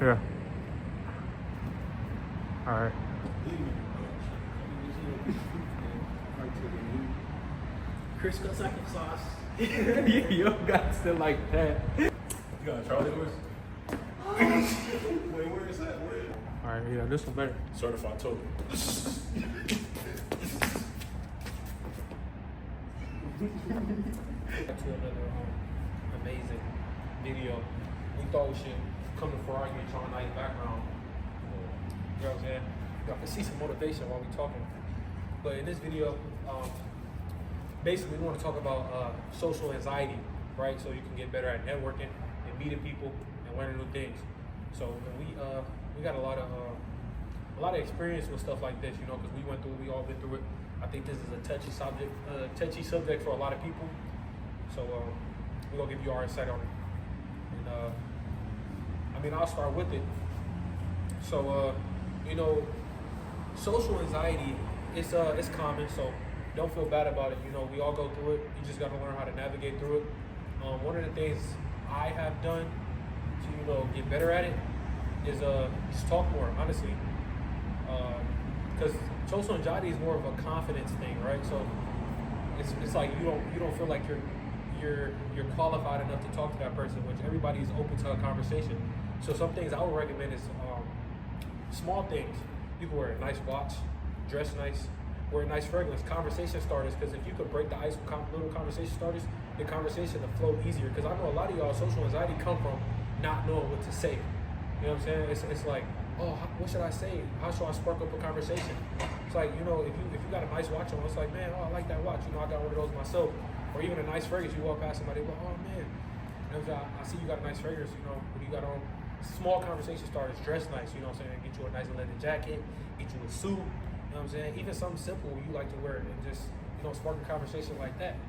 Yeah. All right. Crisco second sauce. You got to like that. You got a Charlie horse? Wait, where is that? Where? All right, yeah, this one better. Certified total. To another amazing video. We thought we should come to Ferrari and show a nice background. You know what I'm saying? Y'all can see some motivation while we talking. But in this video, basically we want to talk about social anxiety, right? So you can get better at networking and meeting people and learning new things. So we got a lot of experience with stuff like this, you know, because we all been through it. I think this is a touchy subject for a lot of people. So we're gonna give you our insight on it. And I'll start with it. So you know, social anxiety is common. So don't feel bad about it. You know, we all go through it. You just gotta learn how to navigate through it. One of the things I have done to get better at it is just talk more, honestly. Because social anxiety is more of a confidence thing, right? So it's like you don't feel like you're qualified enough to talk to that person, which everybody is open to a conversation. So some things I would recommend is small things. You can wear a nice watch, dress nice, wear a nice fragrance, conversation starters. Because if you could break the ice with little conversation starters, the conversation will flow easier. Because I know a lot of y'all social anxiety come from not knowing what to say. You know what I'm saying? It's like, oh, what should I say? How should I spark up a conversation? It's like, if you got a nice watch on, it's like, man, oh, I like that watch. I got one of those myself. Or even a nice fragrance, you walk past somebody, like, oh man, I see you got a nice fragrance. What do you got on? Small conversation starters, dress nice. You know what I'm saying? Get you a nice leather jacket, get you a suit. You know what I'm saying? Even something simple you like to wear, and just spark a conversation like that.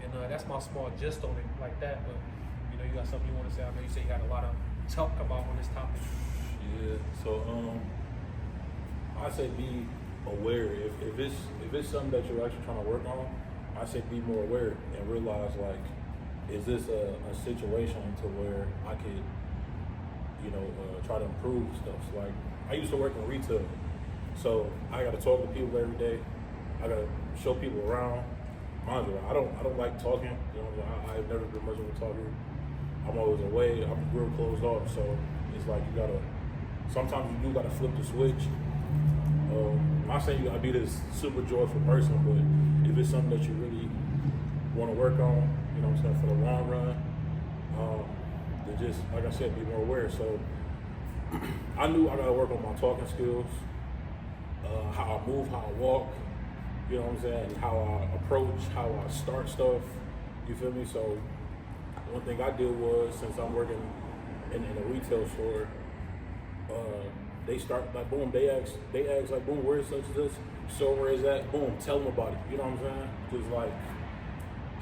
And that's my small gist on it, like that. But you got something you want to say? I know you say you had a lot of talk about on this topic. Yeah. So I say be aware. If it's something that you're actually trying to work on, I say be more aware and realize, like, is this a situation to where I could try to improve stuff. So, like, I used to work in retail, so I got to talk to people every day. I got to show people around. Mind you, I don't like talking. I've never been much of a talker. I'm always away. I'm real closed off. So it's like sometimes you do gotta flip the switch. I'm not saying you gotta be this super joyful person, but if it's something that you really want to work on, for the long run, then just, like I said, be more aware. So I knew I gotta work on my talking skills, how I move, how I walk, you know what I'm saying, how I approach, how I start stuff, you feel me? So one thing I did was, since I'm working in a retail store, they start like, boom, they ask like, boom, where is such and such? So where is that? Boom, tell them about it. You know what I'm saying? Just like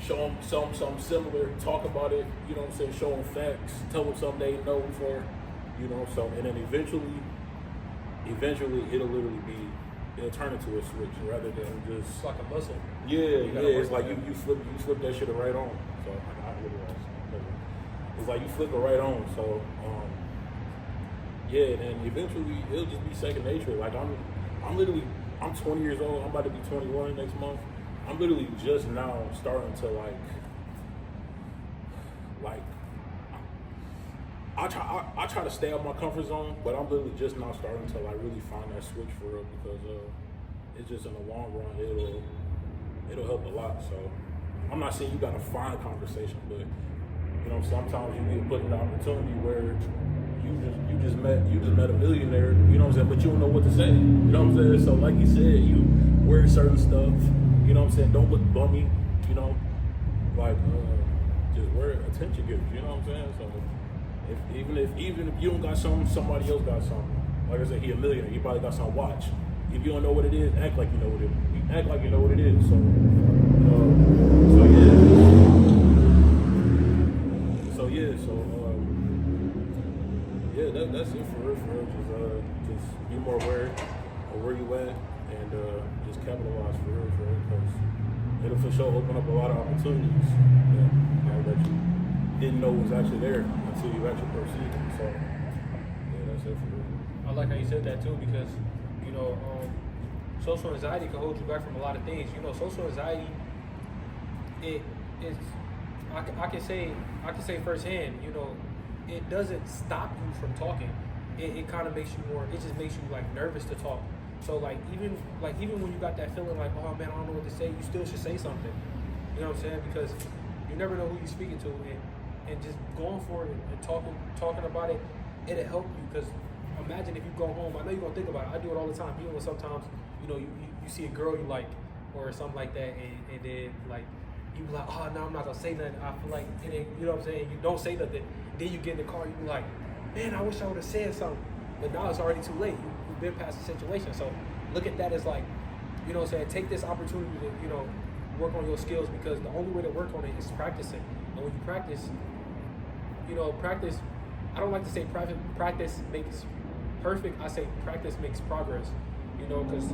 show them something similar, talk about it. You know what I'm saying? Show them facts, tell them something they know before. So and then eventually it'll turn into a switch rather than just It's like a muscle. Yeah. It's like you flip that shit right on. So it's like you flip it right on. So and then eventually it'll just be second nature. Like I'm 20 years old. I'm about to be 21 next month. I'm literally just now starting to like I try to stay out my comfort zone, but I'm literally just now starting to like really find that switch for real, because it's just in the long run it'll help a lot. So I'm not saying you gotta find conversation, but sometimes you get put in an opportunity where you just met a millionaire, you know what I'm saying, but you don't know what to say. You know what I'm saying? So like you said, you wear certain stuff, you know what I'm saying, don't look bummy, just wear attention getters, you know what I'm saying? So even if you don't got something, somebody else got something. Like I said, he a millionaire, he probably got some watch. If you don't know what it is, act like you know what it is. Act like you know what it is. So that's it for real. Just be more aware of where you at, and just capitalize for real, because it'll for sure open up a lot of opportunities that you didn't know was actually there until you actually proceeded. So That's it for real. I like how you said that too, because you know, social anxiety can hold you back from a lot of things. You know, social anxiety, it's I can say firsthand. You know, it doesn't stop you from talking. It kind of makes you more. It just makes you like nervous to talk. So even when you got that feeling like, oh man, I don't know what to say, you still should say something. You know what I'm saying? Because you never know who you're speaking to, and just going for it and talking about it, it'll help you. Because imagine if you go home, I know you're gonna think about it. I do it all the time. Even when sometimes, you know, you see a girl you like or something like that, and then like you be like, oh no, I'm not gonna say nothing. I feel like it ain't, you know what I'm saying? You don't say nothing. Then you get in the car, you be like, man, I wish I would have said something. But now it's already too late. You've been past the situation. So look at that as like, you know what I'm saying? Take this opportunity to, you know, work on your skills, because the only way to work on it is practicing. And when you practice, you know, practice, I don't like to say practice makes perfect. I say practice makes progress, you know, because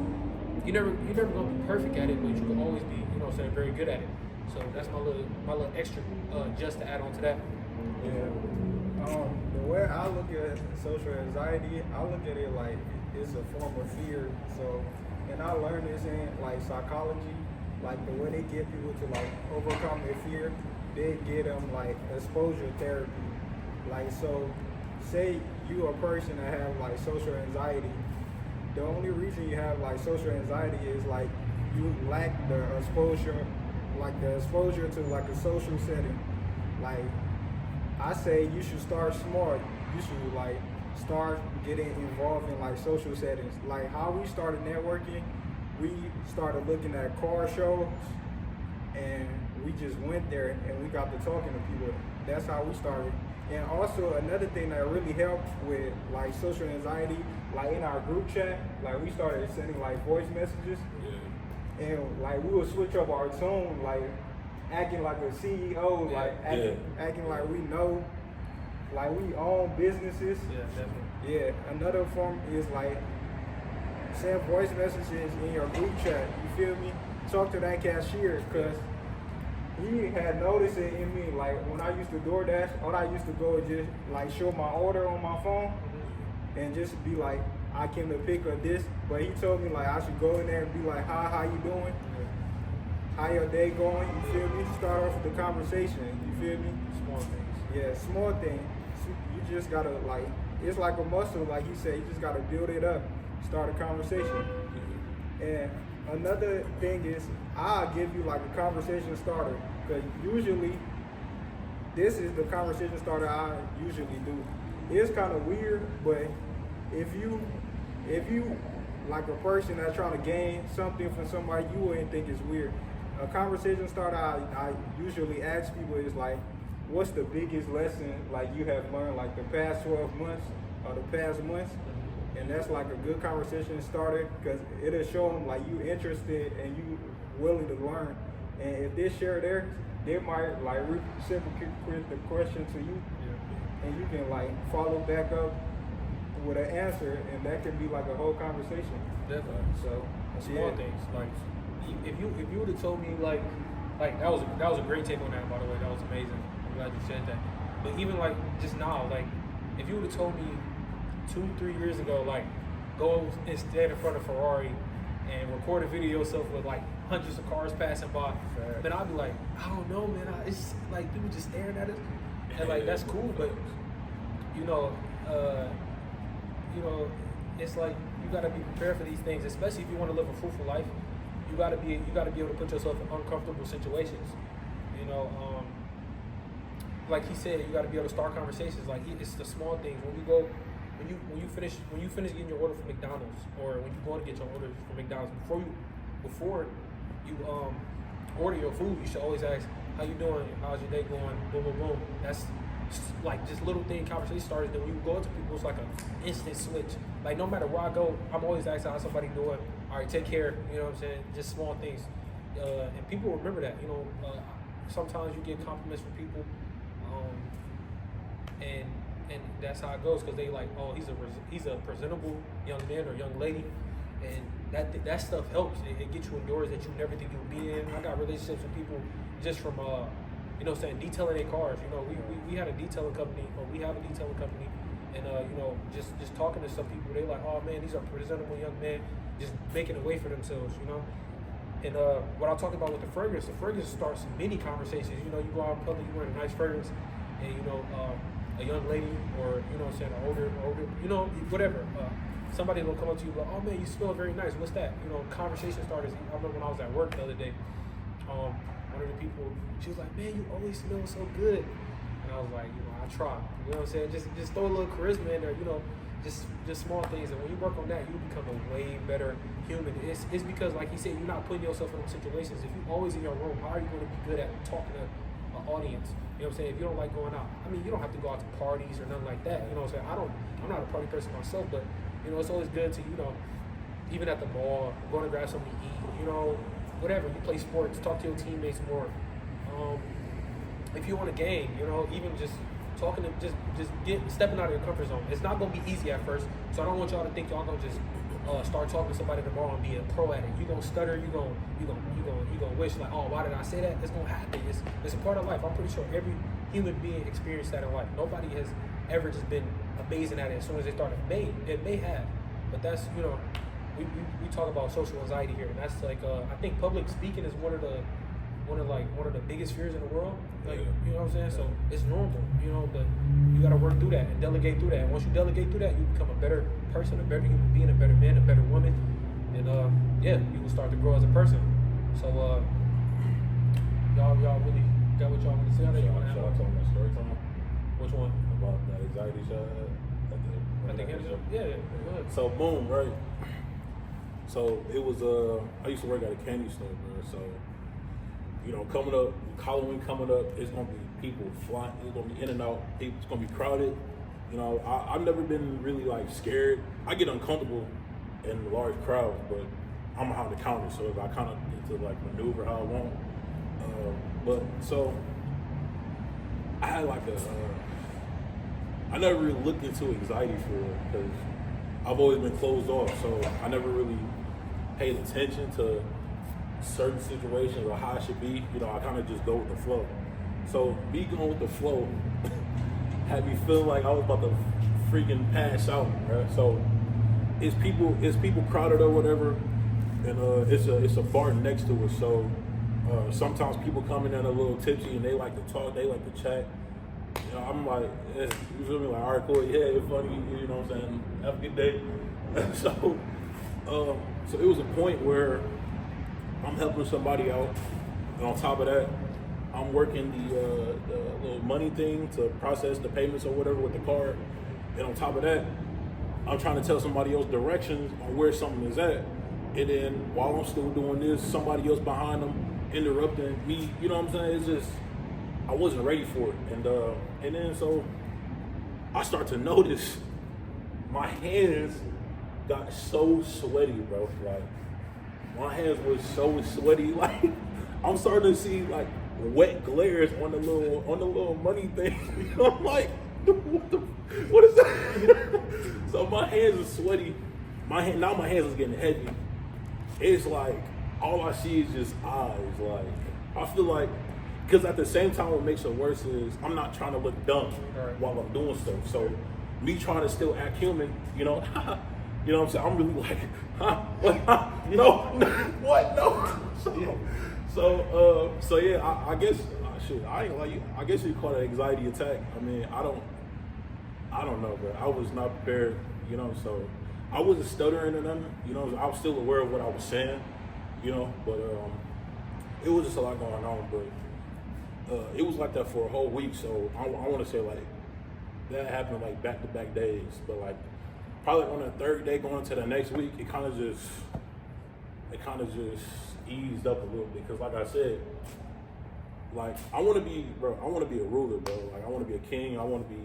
you're never going to be perfect at it, but you can always be, you know what I'm saying, very good at it. So that's my little extra just to add on to that. Yeah. The way I look at social anxiety, I look at it like it's a form of fear. So, and I learned this in like psychology, like the way they get people to like overcome their fear, they get them like exposure therapy. Like, so say you a person that have like social anxiety, the only reason you have like social anxiety is like you lack the exposure, to like a social setting. Like, I say you should start smart. You should like start getting involved in like social settings. Like how we started networking, we started looking at car shows, and we just went there and we got to talking to people. That's how we started. And also another thing that really helped with like social anxiety, like in our group chat, like we started sending like voice messages. Yeah. And like we would switch up our tone, like acting like a CEO, like acting like we know, like we own businesses. Yeah, definitely. Yeah, another form is like send voice messages in your group chat. You feel me? Talk to that cashier, cause he had noticed it in me. Like when I used to DoorDash, all I used to go is just like show my order on my phone and just be like, I came to pick up this. But he told me like I should go in there and be like, hi, how you doing? How your day going? You feel me? Start off with the conversation. You feel me? Small things. Yeah, small thing. You just gotta like, it's like a muscle, like he said, you just gotta build it up, start a conversation. And another thing is, I'll give you like a conversation starter, because usually, this is the conversation starter I usually do. It's kind of weird, but if you like a person that's trying to gain something from somebody, you wouldn't think it's weird. A conversation starter I usually ask people is like, what's the biggest lesson like you have learned like the past 12 months or the past months? And that's like a good conversation starter, because it'll show them like you interested and you willing to learn. And if they share theirs, they might like reciprocate the question to you, and you can like follow back up with an answer, and that can be like a whole conversation. Definitely. So Small things. Like if you would have told me like that was a great take on that, by the way. That was amazing. I'm glad you said that. But even like just now, like if you would have told me 2-3 years ago, like go and stand in front of Ferrari and record a video yourself with like hundreds of cars passing by, then I'd be like, I don't know, man. It's like people just staring at us, and like that's cool, but you know, it's like you gotta be prepared for these things, especially if you want to live a fruitful life. You gotta be able to put yourself in uncomfortable situations. You know, like he said, you gotta be able to start conversations. Like it's the small things. When you finish getting your order from McDonald's, or when you go to get your order from McDonald's, before you order your food, you should always ask, how you doing? How's your day going? Boom, boom, boom. That's like just little thing conversation starters. Then when you go into people, it's like an instant switch. Like no matter where I go, I'm always asking how somebody doing. All right, take care. You know what I'm saying? Just small things, and people remember that. You know, sometimes you get compliments from people, and that's how it goes, because they like, oh, he's a presentable young man or young lady, and that stuff helps. It gets you in doors that you never think you'll be in. I got relationships with people just from you know what I'm saying, detailing their cars. You know, we had a detailing company, or we have a detailing company, And just talking to some people, they like, oh man, these are presentable young men, just making a way for themselves, And what I talked about with the fragrance starts many conversations. You go out in public, you wear a nice fragrance, and a young lady or an older, whatever. Somebody will come up to you like, oh man, you smell very nice. What's that? Conversation starters. I remember when I was at work the other day. One of the people, she was like, man, you always smell so good. And I was like, I try. You know what I'm saying? Just throw a little charisma in there. Just small things. And when you work on that, you become a way better human. It's because, like he said, you're not putting yourself in those situations. If you're always in your room, how are you going to be good at talking to an audience? You know what I'm saying? If you don't like going out, you don't have to go out to parties or nothing like that. You know what I'm saying? I'm not a party person myself, but it's always good to even at the mall, going to grab something to eat. Whatever. You play sports, talk to your teammates more. If you want a game, even just talking to stepping out of your comfort zone. It's not gonna be easy at first, so I don't want y'all to think y'all gonna just start talking to somebody tomorrow and be a pro at it. You gonna stutter, you gonna wish like, oh, why did I say that? It's gonna happen. It's a part of life. I'm pretty sure every human being experienced that in life. Nobody has ever just been amazing at it as soon as they started. It may have, but that's we talk about social anxiety here, and that's like I think public speaking is one of the biggest fears in the world. Like, you know what I'm saying? So it's normal, but you gotta work through that and delegate through that. And once you delegate through that, you become a better person, a better human being, a better man, a better woman, and you will start to grow as a person. So y'all really got what y'all want to say? Should I tell my story time? Which one? About that anxiety shot I think yeah. Go ahead. So boom, right? So it was I used to work at a candy store, bro. So coming up, Halloween coming up, it's gonna be people flying, it's gonna be in and out, it's gonna be crowded. I've never been really like scared. I get uncomfortable in large crowds, but I'm behind the counter, so I kind of get to like maneuver how I want. But so I had like I never really looked into anxiety for it because I've always been closed off, so I never really paid attention to certain situations or how I should be. I kind of just go with the flow. So me going with the flow had me feeling like I was about to freaking pass out, right? So it's people crowded or whatever, and it's a bar next to it. So sometimes people come in a little tipsy and they like to talk, they like to chat. I'm like, you feel me? Like, all right, cool, yeah, it's funny, you know what I'm saying? Have a good day. So it was a point where I'm helping somebody out, and on top of that, I'm working the little money thing to process the payments or whatever with the card, and on top of that, I'm trying to tell somebody else directions on where something is at, and then while I'm still doing this, somebody else behind them interrupting me. You know what I'm saying? It's just I wasn't ready for it, and then so I start to notice my hands got so sweaty, bro. Like my hands was so sweaty. Like I'm starting to see like wet glares on the little money thing. I'm like, what is that? So my hands are sweaty. Now my hands is getting heavy. It's like all I see is just eyes. Like I feel like, because at the same time, what makes it worse is I'm not trying to look dumb while I'm doing stuff. So me trying to still act human, you know what I'm saying? I'm really like, what? No, what? No. So yeah, I guess I ain't like you. I guess you call it an anxiety attack. I mean, I don't know, but I was not prepared, so I wasn't stuttering or nothing, I was still aware of what I was saying, but it was just a lot going on, but it was like that for a whole week, so I want to say like that happened like back-to-back days, but like probably on the third day going into the next week, it kind of just eased up a little bit, because like I said, like I want to be a ruler, bro. Like I want to be a king. I want to be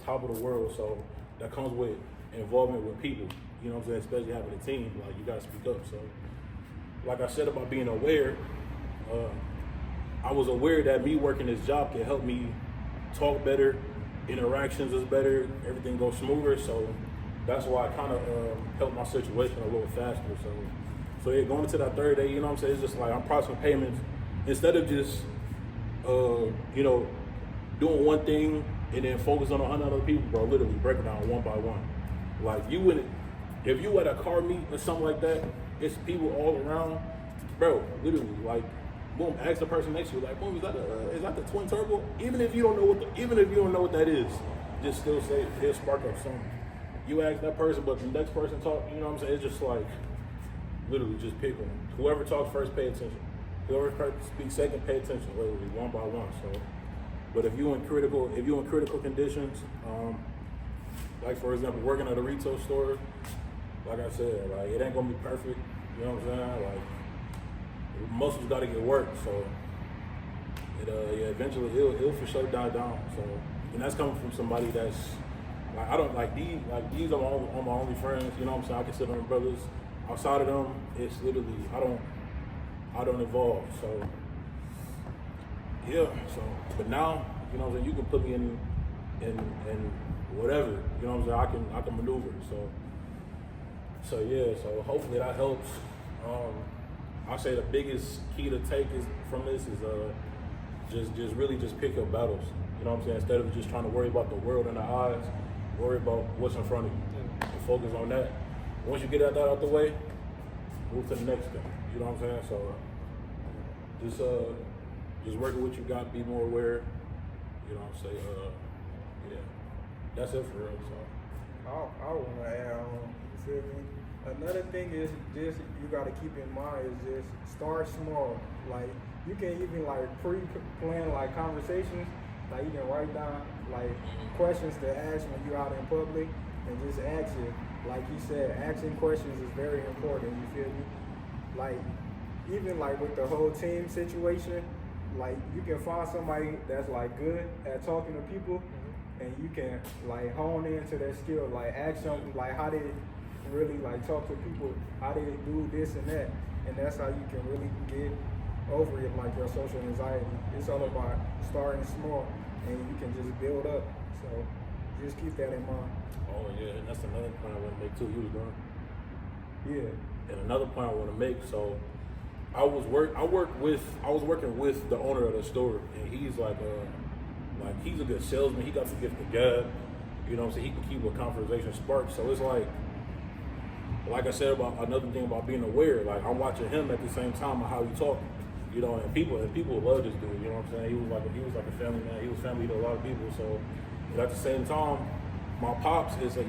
top of the world. So that comes with involvement with people. You know what I'm saying? Especially having a team. Like you gotta speak up. So, like I said about being aware, I was aware that me working this job can help me talk better, interactions is better, everything goes smoother. So that's why I kind of helped my situation a little faster. So yeah, going into that third day, you know what I'm saying? It's just like I'm processing payments instead of just doing one thing and then focus on 100 other people, bro. Literally break it down one by one. Like you wouldn't, if you at a car meet or something like that, it's people all around, bro. Literally, like, boom, ask the person next to you, like, boom, is that the twin turbo? Even if you don't know what that is, just still say it'll spark up something. You ask that person, but the next person talk, you know what I'm saying? It's just like, literally, just pick one. Whoever talks first, pay attention. Whoever speaks second, pay attention. Literally, one by one. So, but if you in critical conditions, like for example, working at a retail store, like I said, like it ain't gonna be perfect. You know what I'm saying? Like muscles got to get worked. So, eventually it'll for sure die down. So, and that's coming from somebody that's like I don't like these. Like these are my only friends. You know what I'm saying? I consider them brothers. Outside of them, it's literally I don't involve. So yeah. So but now, you know what I'm saying, you can put me in whatever. You know what I'm saying? I can maneuver. So yeah. So hopefully that helps. I say the biggest key to take from this is just really pick your battles. You know what I'm saying? Instead of just trying to worry about the world in the eyes, worry about what's in front of you and focus on that. Once you get that out the way, move to the next thing. You know what I'm saying? So just work with what you got, be more aware. You know what I'm saying? Yeah. That's it for real. So I want to add on, you feel me? Another thing is just you got to keep in mind is just start small. Like you can even like pre-plan like conversations. Like you can write down like questions to ask when you're out in public and just ask it. Like you said, asking questions is very important. You feel me? Like even like with the whole team situation, like you can find somebody that's like good at talking to people, and you can like hone into their skill. Like ask them like how they really like talk to people, how they do this and that, and that's how you can really get over it, like your social anxiety. It's all about starting small, and you can just build up. So just keep that in mind. oh yeah, and that's another point I want to make too. You was going. Yeah. And another point I want to make. So I was working with the owner of the store, and he's like he's a good salesman. He got the gift of gab. You know what I'm saying? He can keep a conversation sparked. So it's like I said about another thing about being aware. Like I'm watching him at the same time of how he talk. You know, and people love this dude. You know what I'm saying? He was like a family man. He was family to a lot of people. So, but at the same time, my pops is he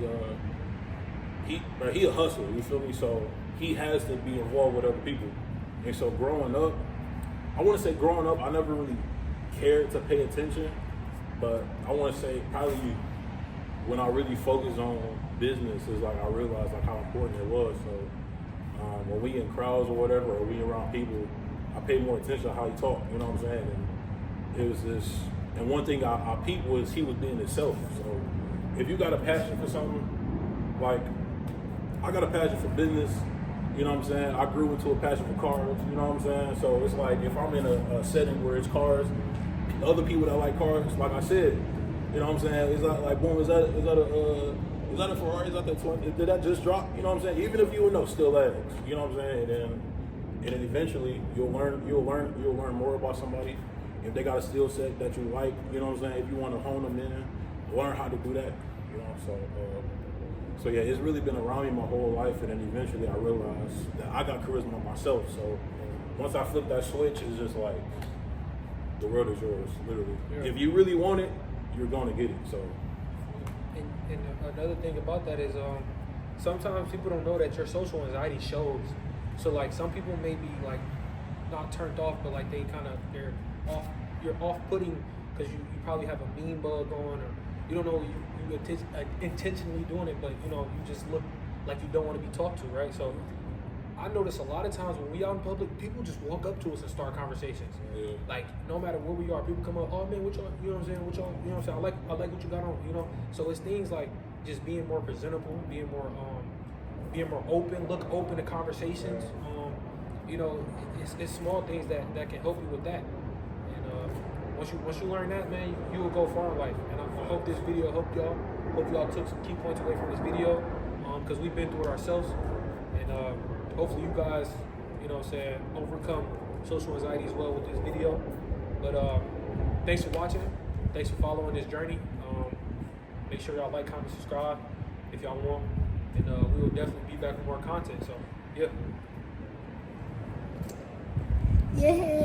a hustler. You feel me? So he has to be involved with other people. And so growing up, I never really cared to pay attention. But I want to say probably when I really focused on business is like I realized like how important it was. So when we in crowds or whatever, or we around people, I pay more attention to how he talked. You know what I'm saying? And it was this. And one thing I peeped was he was being himself. So if you got a passion for something, like I got a passion for business. You know what I'm saying? I grew into a passion for cars. You know what I'm saying? So it's like if I'm in a setting where it's cars, other people that like cars, like I said, you know what I'm saying? Is that like boom? Is that a Ferrari? Is that the 20? Did that just drop? You know what I'm saying? Even if you would know, still ask. You know what I'm saying? And then eventually you'll learn more about somebody. If they got a skill set that you like, you know what I'm saying? If you want to hone them in, learn how to do that. You know, so yeah, it's really been around me my whole life, and then eventually I realized that I got charisma myself. So once I flipped that switch, it's just like the world is yours, literally. Yeah. If you really want it, you're going to get it. So. And another thing about that is sometimes people don't know that your social anxiety shows. So like some people may be like not turned off, but like they're off. You're off-putting because you probably have a mean bug on, or you don't know you intentionally doing it, but you know you just look like you don't want to be talked to, right? So I notice a lot of times when we out in public, people just walk up to us and start conversations. Yeah. Like no matter where we are, people come up, oh man, what y'all, you know what I'm saying? What y'all, you know what I'm saying? I like what you got on, you know. So it's things like just being more presentable, being more open, look open to conversations. You know, it's small things that can help you with that. And once you learn that, man, you will go far in life. And I hope this video helped y'all. Hope y'all took some key points away from this video, because we've been through it ourselves. And hopefully you guys, you know what I'm saying, overcome social anxiety as well with this video. But thanks for watching. Thanks for following this journey. Make sure y'all like, comment, subscribe if y'all want, and we will definitely be back with more content. So yeah. Yeah.